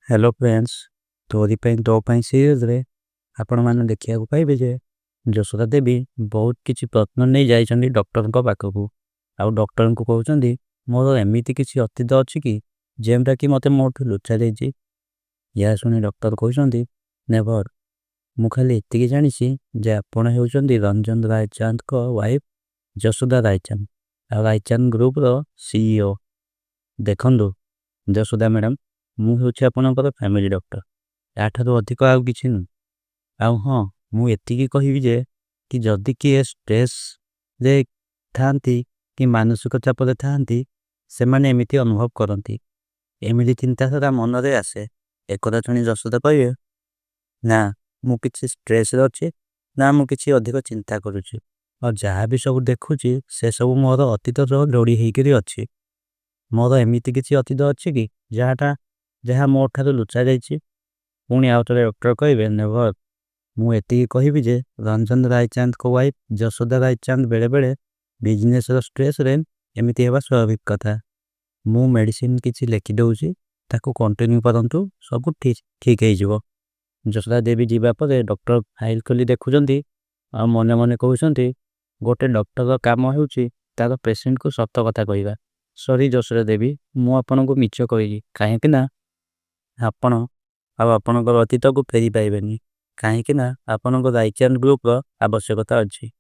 Hello friends. तोरी तो series रे आपण मैंने देखा पाइबे जे जशोदा देवी बहुत किसी प्रश्न नहीं जाइछन्ती डॉक्टर को पाखकू। आउ डॉक्टर को कहउछन्ती मोर एमिति किसी अतीत अछि कि जेमटा कि मते मोठु लुचा जाइछि। या सुनी डॉक्टर कहउछन्ती नेवर मु खाली एतिकी जानिछि जे आपण हेउछन्ती रंजन रायचंद को वाइफ जशोदा रायचंद आ रायचंद ग्रुप रो सीईओ। देखंदु जशोदा मैडम, मु हेउछि आपनकर फैमिली डॉक्टर, याठारु अधिक आउ किछि नु। आउ हाँ, मु एतिकी कहिबि जे कि जदि किए स्ट्रेस रे थांती कि मानसिक चाप रे थांती से माने एमिति अनुभव करंती, एमिति चिंताधारा मन रे आसे। एकदा छुनी जशोदा कहिबे ना मु किछि स्ट्रेस रे अछि, ना मु किछि अधिक चिंता करूछि, और जहाँ भी सब देखुछि से सब मोर अतीत रो जोड़ी हेकरी अछि। मोर एमिति किछि अतीत अछि कि जहाँ मोर ठारो लुचा जाइछि। पुणी आउतरे डॉक्टर कहिबे नेवर मु एतिकी कहिबि जे रंजन रायचंद को वाइफ जशोदा रायचंद बेले बेले बिजनेस रो स्ट्रेस रे एमिति हेबा स्वाभाविक कथा। मु मेडिसिन किछि लेखि दउछि, ताको कंटिन्यू करंतु, सब ठीक ठीक हे जिवो। जशोदा देवी जीवा परे डॉक्टर फाइल खोली देखुचंती आ मने मने कहउछंती गोटे डॉक्टर रो काम हेउछि तार पेशेंट को सत्य कथा कहिबा। सॉरी जशोदा देवी, मु आपनको मिछ कहिछि काहे कि ना आपण अब आपनकर अतीत को फेरी पाइबेनी, काहे कि ना आपनकर रायचंद ग्रुप रो आवश्यकता अछि।